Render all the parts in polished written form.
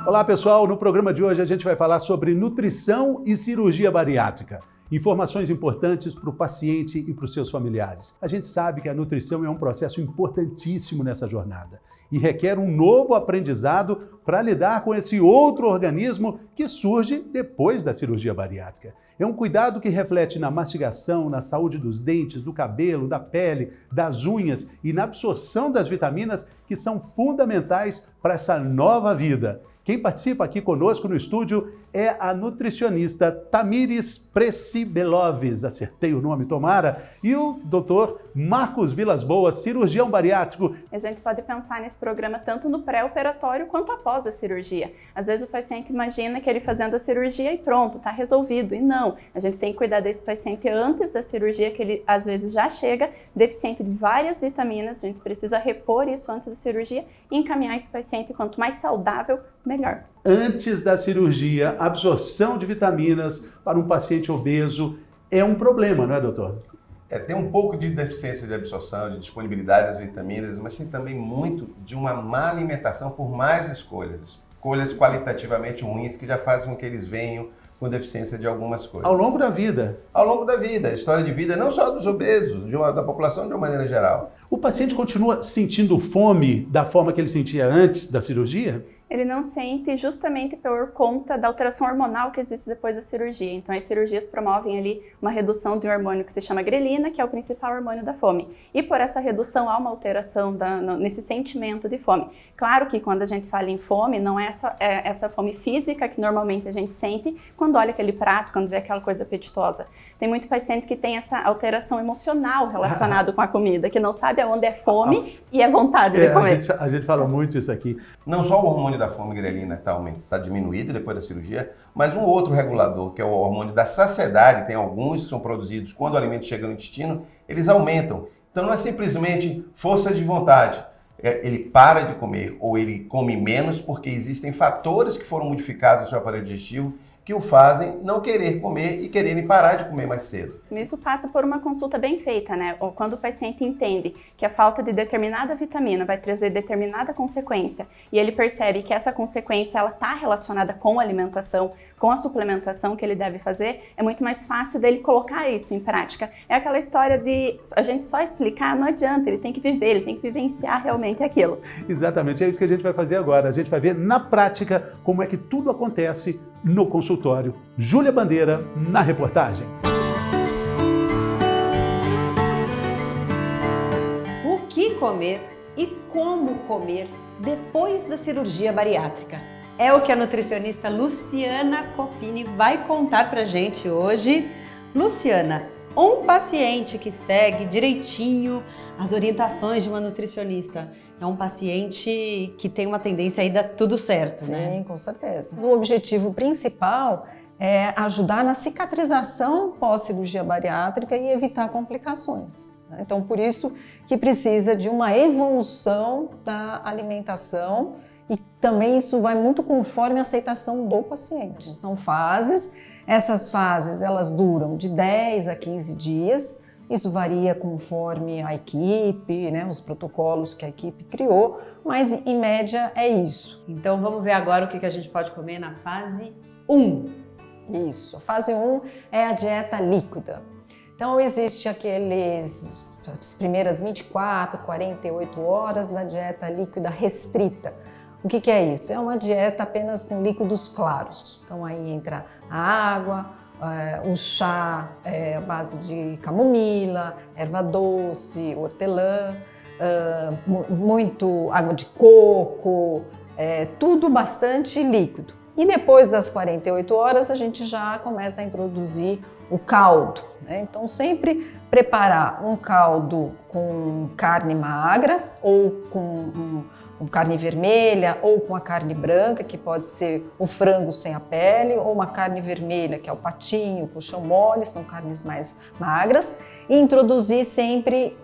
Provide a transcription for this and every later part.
Olá pessoal, no programa de hoje a gente vai falar sobre nutrição e cirurgia bariátrica. Informações importantes para o paciente e para os seus familiares. A gente sabe que a nutrição é um processo importantíssimo nessa jornada e requer um novo aprendizado para lidar com esse outro organismo que surge depois da cirurgia bariátrica. É um cuidado que reflete na mastigação, na saúde dos dentes, do cabelo, da pele, das unhas e na absorção das vitaminas que são fundamentais para essa nova vida. Quem participa aqui conosco no estúdio é a nutricionista Tamires Precibeloves, acertei o nome, tomara, e o doutor Marcos Vilas Boas, cirurgião bariátrico. A gente pode pensar nesse programa tanto no pré-operatório quanto após a cirurgia. Às vezes o paciente imagina que ele fazendo a cirurgia e pronto, está resolvido. E não, a gente tem que cuidar desse paciente antes da cirurgia, que ele às vezes já chega deficiente de várias vitaminas, a gente precisa repor isso antes da cirurgia e encaminhar esse paciente quanto mais saudável, melhor. Antes da cirurgia, a absorção de vitaminas para um paciente obeso é um problema, não é, doutor? Tem um pouco de deficiência de absorção, de disponibilidade das vitaminas, mas tem também muito de uma má alimentação por mais escolhas qualitativamente ruins que já fazem com que eles venham com deficiência de algumas coisas. Ao longo da vida? Ao longo da vida, a história de vida não só dos obesos, da população de uma maneira geral. O paciente continua sentindo fome da forma que ele sentia antes da cirurgia? Ele não sente justamente por conta da alteração hormonal que existe depois da cirurgia. Então, as cirurgias promovem ali uma redução de um hormônio que se chama grelina, que é o principal hormônio da fome. E por essa redução, há uma alteração nesse sentimento de fome. Claro que quando a gente fala em fome, não é essa fome física que normalmente a gente sente quando olha aquele prato, quando vê aquela coisa apetitosa. Tem muito paciente que tem essa alteração emocional relacionada com a comida, que não sabe aonde é fome e é vontade de comer. A gente fala muito isso aqui. Não só o hormônio da fome grelina está diminuído depois da cirurgia, mas um outro regulador, que é o hormônio da saciedade, tem alguns que são produzidos quando o alimento chega no intestino, eles aumentam. Então não é simplesmente força de vontade. Ele para de comer ou ele come menos porque existem fatores que foram modificados no seu aparelho digestivo que o fazem não querer comer e quererem parar de comer mais cedo. Isso passa por uma consulta bem feita, né? Ou quando o paciente entende que a falta de determinada vitamina vai trazer determinada consequência e ele percebe que essa consequência ela está relacionada com a alimentação, com a suplementação que ele deve fazer, é muito mais fácil dele colocar isso em prática. É aquela história de a gente só explicar, não adianta, ele tem que viver, ele tem que vivenciar realmente aquilo. Exatamente, é isso que a gente vai fazer agora. A gente vai ver na prática como é que tudo acontece no consultório. Júlia Bandeira, na reportagem. O que comer e como comer depois da cirurgia bariátrica? É o que a nutricionista Luciana Copini vai contar pra gente hoje. Luciana, um paciente que segue direitinho as orientações de uma nutricionista é um paciente que tem uma tendência a ir dar tudo certo, né? Sim, com certeza. O objetivo principal é ajudar na cicatrização pós-cirurgia bariátrica e evitar complicações. Então, por isso que precisa de uma evolução da alimentação e também isso vai muito conforme a aceitação do paciente. São fases, essas fases elas duram de 10 a 15 dias, isso varia conforme a equipe, né, os protocolos que a equipe criou, mas em média é isso. Então vamos ver agora o que a gente pode comer na fase 1. Isso, a fase 1 é a dieta líquida. Então existe as primeiras 24, 48 horas da dieta líquida restrita. O que é isso? É uma dieta apenas com líquidos claros. Então aí entra a água, o chá à base de camomila, erva doce, hortelã, muito água de coco, tudo bastante líquido. E depois das 48 horas a gente já começa a introduzir o caldo, né? Então sempre preparar um caldo com carne magra ou com carne vermelha ou com a carne branca, que pode ser o frango sem a pele, ou uma carne vermelha, que é o patinho, o coxão mole, são carnes mais magras, e introduzir sempre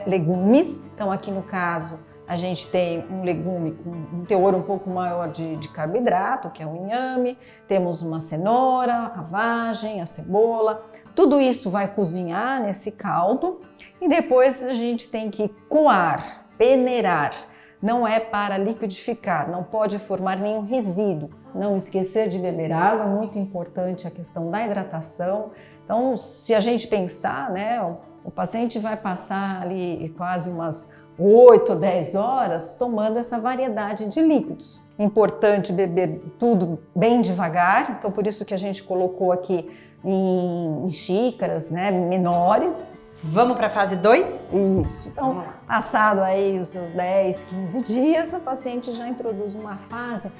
legumes. Então aqui no caso a gente tem um legume com um teor um pouco maior de carboidrato, que é o inhame, temos uma cenoura, a vagem, a cebola. Tudo isso vai cozinhar nesse caldo e depois a gente tem que coar, peneirar não é para liquidificar, não pode formar nenhum resíduo. Não esquecer de beber água, é muito importante a questão da hidratação. Então, se a gente pensar, né, o paciente vai passar ali quase umas 8 ou 10 horas tomando essa variedade de líquidos. Importante beber tudo bem devagar, então por isso que a gente colocou aqui em xícaras, né, menores. Vamos para a fase 2? Isso. Então, passado aí os seus 10, 15 dias, a paciente já introduz uma fase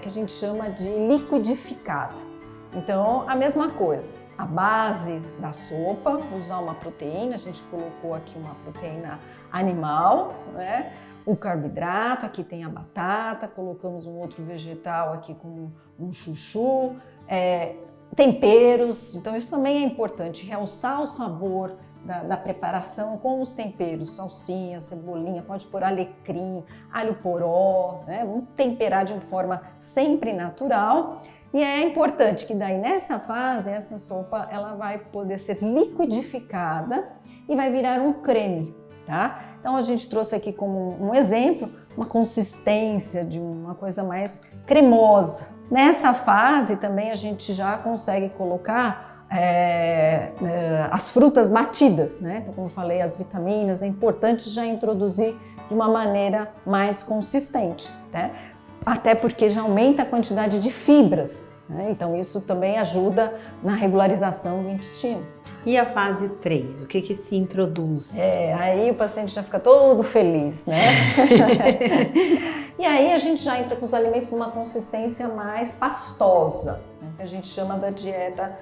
que a gente chama de liquidificada. Então, a mesma coisa, a base da sopa, usar uma proteína, a gente colocou aqui uma proteína animal, né? O carboidrato, aqui tem a batata, colocamos um outro vegetal aqui com um chuchu, temperos, então isso também é importante, realçar o sabor da preparação com os temperos, salsinha, cebolinha, pode pôr alecrim, alho poró, né? Vamos temperar de uma forma sempre natural. E é importante que daí nessa fase, essa sopa, ela vai poder ser liquidificada e vai virar um creme, tá? Então a gente trouxe aqui como um exemplo, uma consistência de uma coisa mais cremosa. Nessa fase também a gente já consegue colocar as frutas batidas, né? Então, como eu falei, as vitaminas, é importante já introduzir de uma maneira mais consistente, né? Até porque já aumenta a quantidade de fibras, né? Então isso também ajuda na regularização do intestino. E a fase 3, o que se introduz? Aí o paciente já fica todo feliz, né? E aí a gente já entra com os alimentos numa consistência mais pastosa, né? Que a gente chama da dieta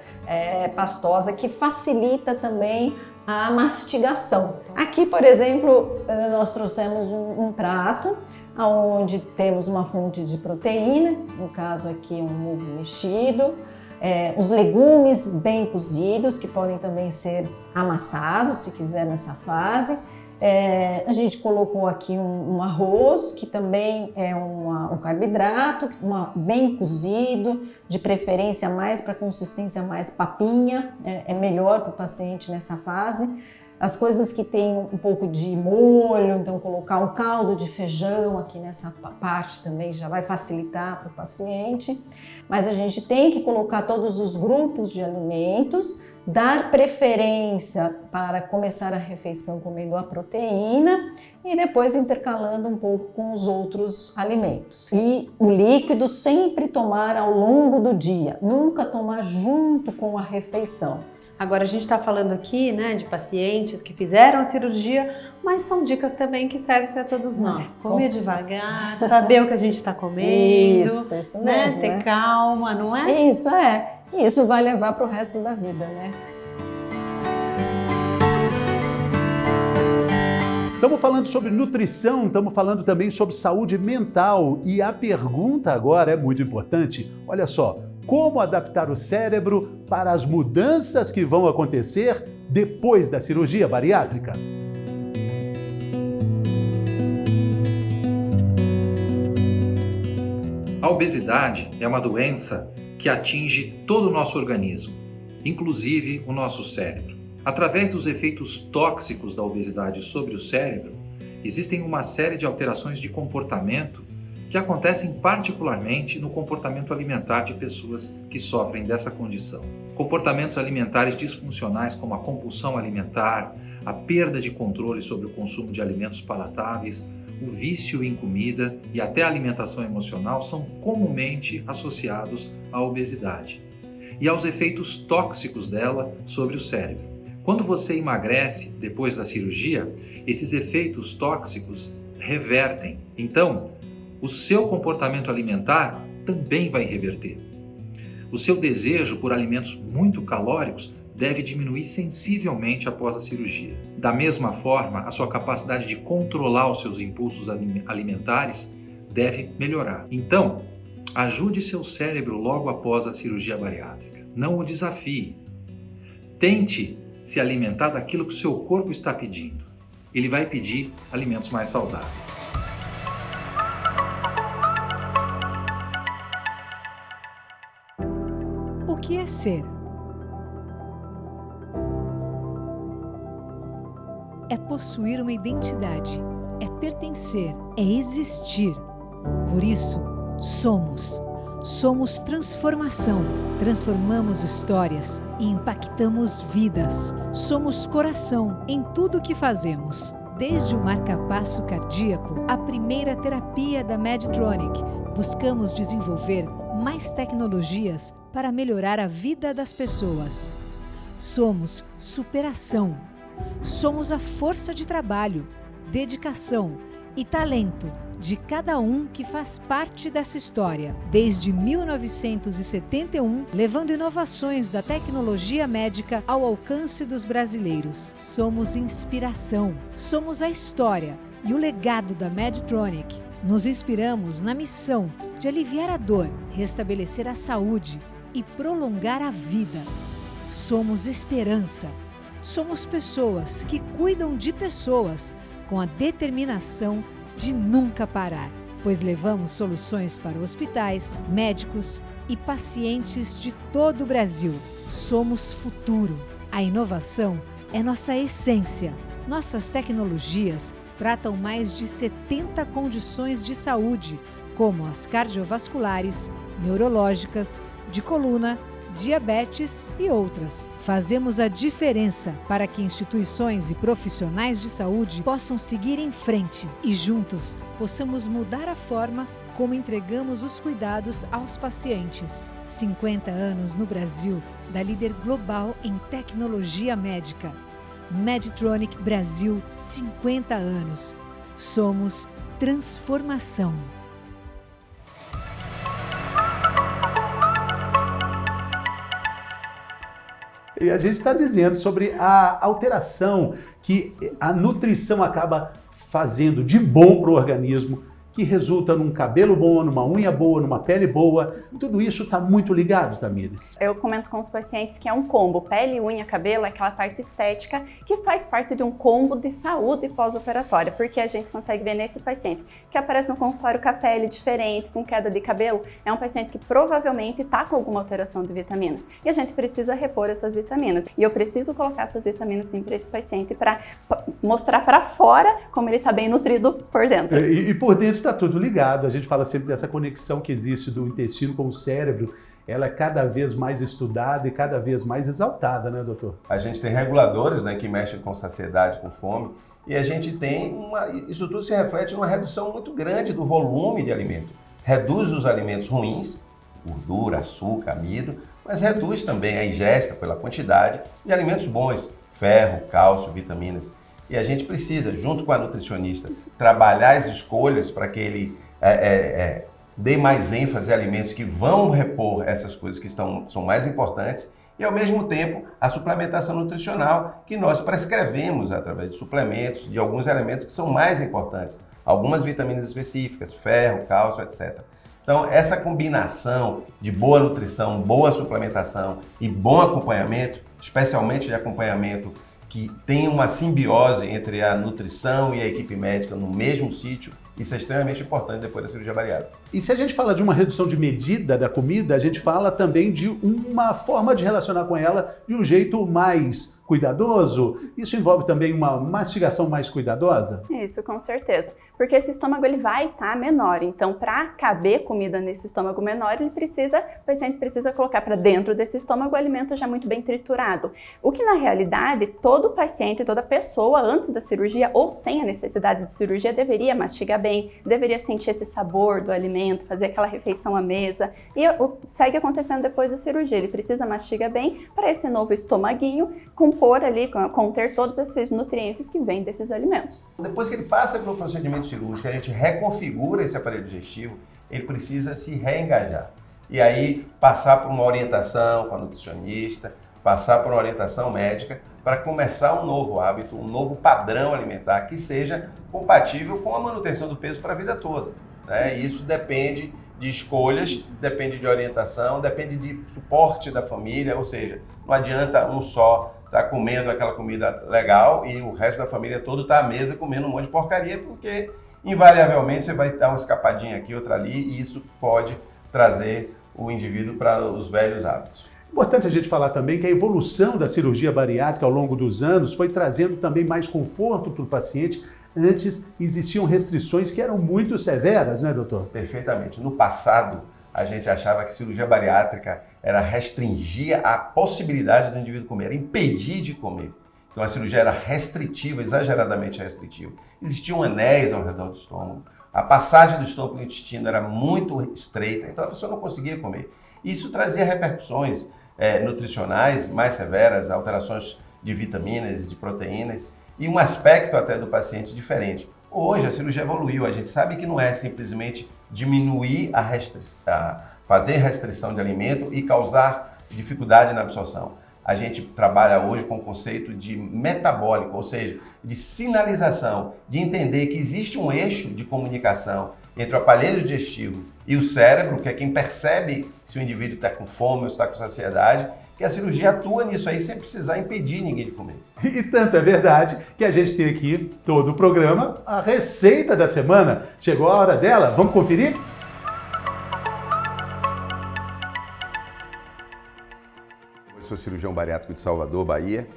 pastosa, que facilita também a mastigação. Aqui, por exemplo, nós trouxemos um prato onde temos uma fonte de proteína, no caso aqui um ovo mexido, os legumes bem cozidos, que podem também ser amassados, se quiser nessa fase. A gente colocou aqui um arroz, que também é um carboidrato, bem cozido, de preferência mais para consistência mais papinha, é melhor para o paciente nessa fase. As coisas que tem um pouco de molho, então colocar um caldo de feijão aqui nessa parte também já vai facilitar para o paciente. Mas a gente tem que colocar todos os grupos de alimentos, dar preferência para começar a refeição comendo a proteína e depois intercalando um pouco com os outros alimentos. E o líquido sempre tomar ao longo do dia, nunca tomar junto com a refeição. Agora a gente está falando aqui, né, de pacientes que fizeram a cirurgia, mas são dicas também que servem para todos nós. Comer devagar, saber o que a gente está comendo, isso né, mesmo, ter calma, não é? Isso isso vai levar para o resto da vida, né? Estamos falando sobre nutrição, estamos falando também sobre saúde mental e a pergunta agora é muito importante. Olha só, como adaptar o cérebro para as mudanças que vão acontecer depois da cirurgia bariátrica? A obesidade é uma doença que atinge todo o nosso organismo, inclusive o nosso cérebro. Através dos efeitos tóxicos da obesidade sobre o cérebro, existem uma série de alterações de comportamento que acontecem particularmente no comportamento alimentar de pessoas que sofrem dessa condição. Comportamentos alimentares disfuncionais como a compulsão alimentar, a perda de controle sobre o consumo de alimentos palatáveis, o vício em comida e até a alimentação emocional são comumente associados à obesidade e aos efeitos tóxicos dela sobre o cérebro. Quando você emagrece depois da cirurgia, esses efeitos tóxicos revertem. Então, o seu comportamento alimentar também vai reverter. O seu desejo por alimentos muito calóricos deve diminuir sensivelmente após a cirurgia. Da mesma forma, a sua capacidade de controlar os seus impulsos alimentares deve melhorar. Então, ajude seu cérebro logo após a cirurgia bariátrica. Não o desafie. Tente se alimentar daquilo que o seu corpo está pedindo. Ele vai pedir alimentos mais saudáveis. O que é ser? É possuir uma identidade, é pertencer, é existir. Por isso, somos. Somos transformação. Transformamos histórias e impactamos vidas. Somos coração em tudo o que fazemos. Desde o marca-passo cardíaco, a primeira terapia da Medtronic, buscamos desenvolver mais tecnologias para melhorar a vida das pessoas. Somos superação. Somos a força de trabalho, dedicação e talento de cada um que faz parte dessa história. Desde 1971, levando inovações da tecnologia médica ao alcance dos brasileiros. Somos inspiração. Somos a história e o legado da Medtronic. Nos inspiramos na missão de aliviar a dor, restabelecer a saúde e prolongar a vida. Somos esperança. Somos pessoas que cuidam de pessoas com a determinação de nunca parar, pois levamos soluções para hospitais, médicos e pacientes de todo o Brasil. Somos futuro. A inovação é nossa essência. Nossas tecnologias tratam mais de 70 condições de saúde, como as cardiovasculares, neurológicas, de coluna, diabetes e outras. Fazemos a diferença para que instituições e profissionais de saúde possam seguir em frente e juntos possamos mudar a forma como entregamos os cuidados aos pacientes. 50 anos no Brasil da líder global em tecnologia médica. Medtronic Brasil, 50 anos. Somos transformação. E a gente está dizendo sobre a alteração que a nutrição acaba fazendo de bom para o organismo, que resulta num cabelo bom, numa unha boa, numa pele boa. Tudo isso está muito ligado, Tamires. Eu comento com os pacientes que é um combo. Pele, unha, cabelo é aquela parte estética que faz parte de um combo de saúde pós-operatória, porque a gente consegue ver nesse paciente que aparece no consultório com a pele diferente, com queda de cabelo, é um paciente que provavelmente está com alguma alteração de vitaminas. E a gente precisa repor essas vitaminas. E eu preciso colocar essas vitaminas sim para esse paciente para mostrar para fora como ele está bem nutrido por dentro. E por dentro está tudo ligado. A gente fala sempre dessa conexão que existe do intestino com o cérebro. Ela é cada vez mais estudada e cada vez mais exaltada, né, doutor? A gente tem reguladores, né, que mexem com saciedade, com fome, e a gente tem isso tudo se reflete numa redução muito grande do volume de alimento. Reduz os alimentos ruins, gordura, açúcar, amido, mas reduz também a ingesta pela quantidade de alimentos bons, ferro, cálcio, vitaminas. E a gente precisa, junto com a nutricionista, trabalhar as escolhas para que ele dê mais ênfase a alimentos que vão repor essas coisas que são mais importantes e, ao mesmo tempo, a suplementação nutricional que nós prescrevemos através de suplementos de alguns elementos que são mais importantes, algumas vitaminas específicas, ferro, cálcio, etc. Então, essa combinação de boa nutrição, boa suplementação e bom acompanhamento, especialmente de acompanhamento que tem uma simbiose entre a nutrição e a equipe médica no mesmo sítio, isso é extremamente importante depois da cirurgia bariátrica. E se a gente fala de uma redução de medida da comida, a gente fala também de uma forma de relacionar com ela de um jeito mais cuidadoso. Isso envolve também uma mastigação mais cuidadosa? Isso, com certeza. Porque esse estômago ele vai estar menor. Então, para caber comida nesse estômago menor, o paciente precisa colocar para dentro desse estômago o alimento já muito bem triturado. O que, na realidade, todo paciente, toda pessoa, antes da cirurgia ou sem a necessidade de cirurgia, deveria mastigar bem, deveria sentir esse sabor do alimento, fazer aquela refeição à mesa. E segue acontecendo depois da cirurgia. Ele precisa mastigar bem para esse novo estomaguinho conter todos esses nutrientes que vêm desses alimentos. Depois que ele passa pelo procedimento cirúrgico, a gente reconfigura esse aparelho digestivo, ele precisa se reengajar. E aí passar por uma orientação com a nutricionista, passar por uma orientação médica para começar um novo hábito, um novo padrão alimentar que seja compatível com a manutenção do peso para a vida toda, né? Isso depende de escolhas, depende de orientação, depende de suporte da família, ou seja, não adianta um só estar comendo aquela comida legal e o resto da família toda está à mesa comendo um monte de porcaria, porque invariavelmente você vai dar uma escapadinha aqui, outra ali, e isso pode trazer o indivíduo para os velhos hábitos. Importante a gente falar também que a evolução da cirurgia bariátrica ao longo dos anos foi trazendo também mais conforto para o paciente, Antes existiam restrições que eram muito severas, né, doutor? Perfeitamente. No passado, a gente achava que cirurgia bariátrica era restringir a possibilidade do indivíduo comer, era impedir de comer. Então a cirurgia era restritiva, exageradamente restritiva. Existiam anéis ao redor do estômago, a passagem do estômago para o intestino era muito estreita, então a pessoa não conseguia comer. Isso trazia repercussões nutricionais mais severas, alterações de vitaminas, de proteínas e um aspecto até do paciente diferente. Hoje a cirurgia evoluiu, a gente sabe que não é simplesmente diminuir fazer restrição de alimento e causar dificuldade na absorção. A gente trabalha hoje com o conceito de metabólico, ou seja, de sinalização, de entender que existe um eixo de comunicação entre o aparelho digestivo e o cérebro, que é quem percebe se o indivíduo está com fome ou está com saciedade, que a cirurgia atua nisso aí sem precisar impedir ninguém de comer. E tanto é verdade que a gente tem aqui todo o programa, a receita da semana. Chegou a hora dela, vamos conferir? Sou cirurgião bariátrico de Salvador, Bahia,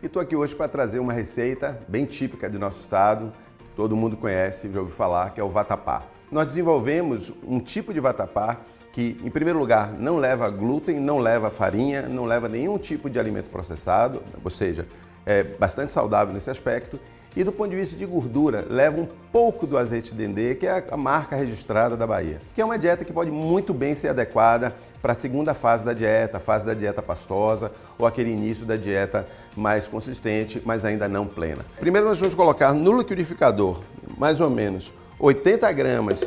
e estou aqui hoje para trazer uma receita bem típica do nosso estado, que todo mundo conhece, já ouviu falar, que é o vatapá. Nós desenvolvemos um tipo de vatapá que, em primeiro lugar, não leva glúten, não leva farinha, não leva nenhum tipo de alimento processado, ou seja, é bastante saudável nesse aspecto. E do ponto de vista de gordura, leva um pouco do azeite de dendê, que é a marca registrada da Bahia, que é uma dieta que pode muito bem ser adequada para a segunda fase da dieta, a fase da dieta pastosa ou aquele início da dieta mais consistente, mas ainda não plena. Primeiro nós vamos colocar no liquidificador mais ou menos 80 gramas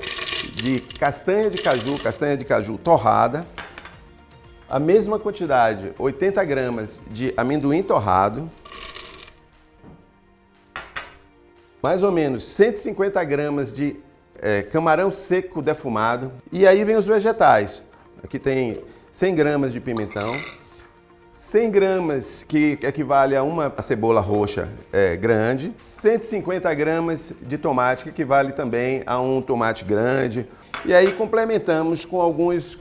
de castanha de caju torrada, a mesma quantidade, 80 gramas de amendoim torrado, mais ou menos 150 gramas de camarão seco defumado. E aí vem os vegetais. Aqui tem 100 gramas de pimentão, 100 gramas que equivale a uma cebola roxa grande, 150 gramas de tomate que equivale também a um tomate grande. E aí complementamos com alguns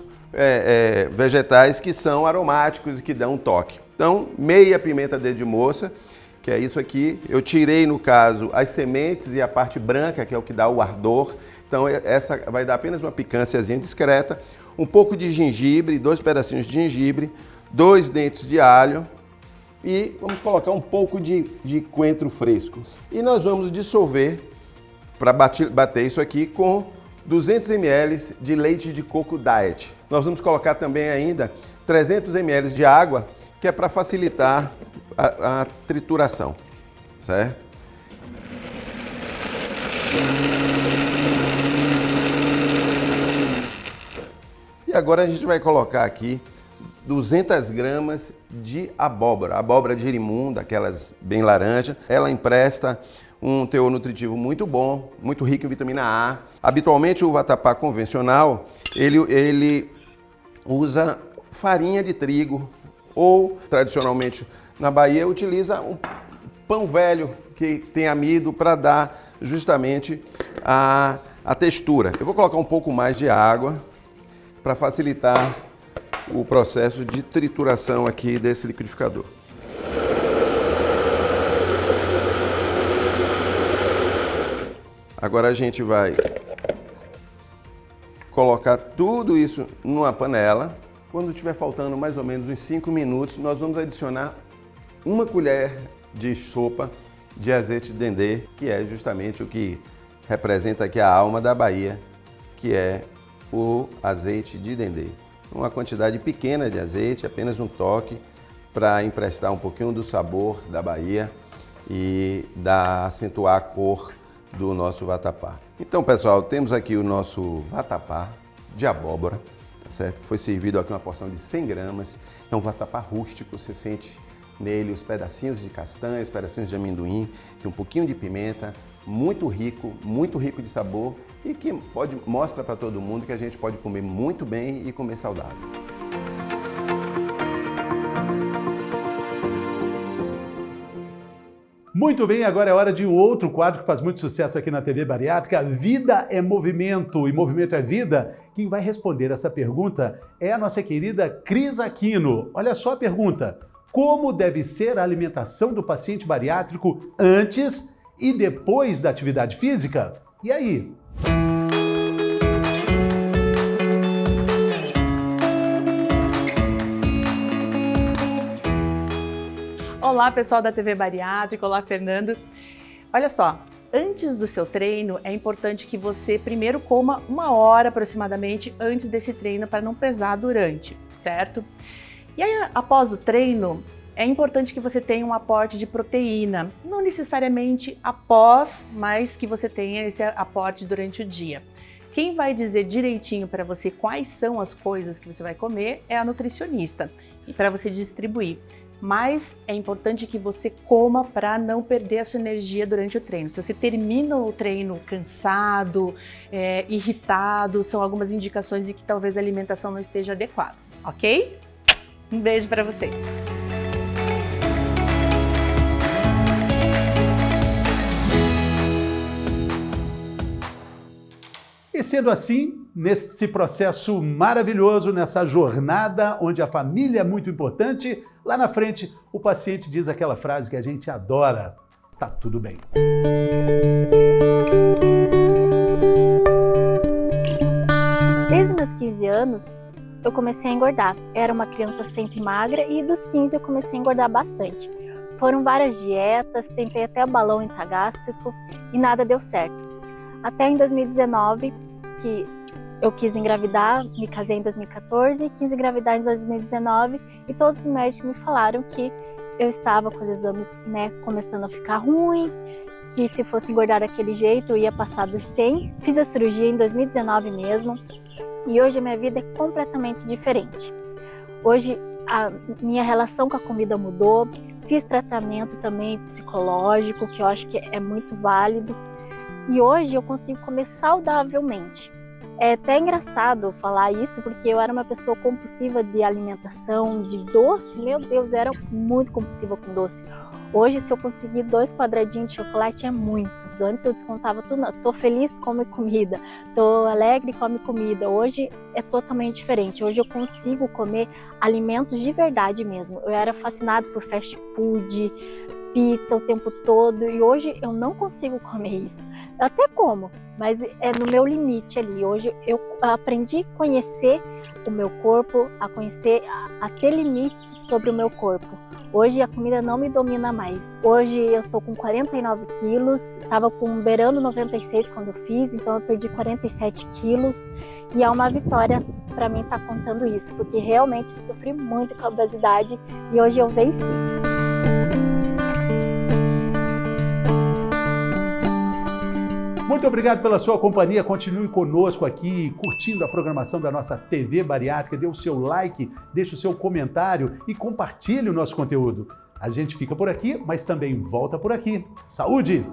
vegetais que são aromáticos e que dão um toque. Então, meia pimenta dedo de moça, que é isso aqui. Eu tirei, no caso, as sementes e a parte branca, que é o que dá o ardor. Então, essa vai dar apenas uma picânciazinha discreta. Um pouco de gengibre, 2 pedacinhos de gengibre, 2 dentes de alho e vamos colocar um pouco de coentro fresco. E nós vamos dissolver, para bater isso aqui, com 200 ml de leite de coco diet. Nós vamos colocar também ainda 300 ml de água, que é para facilitar a trituração, certo? E agora a gente vai colocar aqui 200 gramas de abóbora de girimum, daquelas bem laranja. Ela empresta um teor nutritivo muito bom, muito rico em vitamina A. Habitualmente o vatapá convencional, ele usa farinha de trigo ou, tradicionalmente na Bahia, utiliza um pão velho que tem amido para dar justamente a textura. Eu vou colocar um pouco mais de água para facilitar o processo de trituração aqui desse liquidificador. Agora a gente vai colocar tudo isso numa panela. Quando estiver faltando mais ou menos uns 5 minutos, nós vamos adicionar 1 colher de sopa de azeite de dendê, que é justamente o que representa aqui a alma da Bahia, que é o azeite de dendê. Uma quantidade pequena de azeite, apenas um toque, para emprestar um pouquinho do sabor da Bahia e acentuar a cor do nosso vatapá. Então, pessoal, temos aqui o nosso vatapá de abóbora, tá certo? Foi servido aqui uma porção de 100 gramas. É um vatapá rústico, você sente nele os pedacinhos de castanha, os pedacinhos de amendoim, tem um pouquinho de pimenta, muito rico de sabor e que mostra para todo mundo que a gente pode comer muito bem e comer saudável. Muito bem, agora é hora de um outro quadro que faz muito sucesso aqui na TV Bariátrica, Vida é Movimento e Movimento é Vida. Quem vai responder essa pergunta é a nossa querida Cris Aquino. Olha só a pergunta: como deve ser a alimentação do paciente bariátrico antes E depois da atividade física? E aí? Olá, pessoal da TV Bariátrica, olá, Fernando. Olha só, antes do seu treino, é importante que você primeiro coma 1 hora aproximadamente antes desse treino para não pesar durante, certo? E aí, após o treino, é importante que você tenha um aporte de proteína, não necessariamente após, mas que você tenha esse aporte durante o dia. Quem vai dizer direitinho para você quais são as coisas que você vai comer é a nutricionista, e para você distribuir. Mas é importante que você coma para não perder a sua energia durante o treino. Se você termina o treino cansado, irritado, são algumas indicações de que talvez a alimentação não esteja adequada, ok? Um beijo para vocês! E sendo assim, nesse processo maravilhoso, nessa jornada onde a família é muito importante, lá na frente o paciente diz aquela frase que a gente adora: tá tudo bem. Desde meus 15 anos, eu comecei a engordar. Era uma criança sempre magra e dos 15 eu comecei a engordar bastante. Foram várias dietas, tentei até balão intragástrico e nada deu certo. Até em 2019, que eu quis engravidar, me casei em 2014 e quis engravidar em 2019 e todos os médicos me falaram que eu estava com os exames, começando a ficar ruim, que se fosse engordar daquele jeito eu ia passar dos 100. Fiz a cirurgia em 2019 mesmo e hoje a minha vida é completamente diferente. Hoje a minha relação com a comida mudou, fiz tratamento também psicológico, que eu acho que é muito válido. E hoje eu consigo comer saudavelmente. É até engraçado falar isso, porque eu era uma pessoa compulsiva de alimentação, de doce. Meu Deus, eu era muito compulsiva com doce. Hoje, se eu conseguir 2 quadradinhos de chocolate, é muito. Antes eu descontava tudo. Tô feliz, come comida. Tô alegre, come comida. Hoje é totalmente diferente. Hoje eu consigo comer alimentos de verdade mesmo. Eu era fascinada por fast food, pizza o tempo todo e hoje eu não consigo comer isso. Eu até como, mas é no meu limite ali. Hoje eu aprendi a conhecer o meu corpo, a ter limites sobre o meu corpo. Hoje a comida não me domina mais. Hoje eu tô com 49 quilos, tava beirando 96 quando eu fiz, então eu perdi 47 quilos e é uma vitória para mim estar contando isso, porque realmente eu sofri muito com a obesidade e hoje eu venci. Muito obrigado pela sua companhia, continue conosco aqui, curtindo a programação da nossa TV Bariátrica, dê o seu like, deixe o seu comentário e compartilhe o nosso conteúdo. A gente fica por aqui, mas também volta por aqui. Saúde!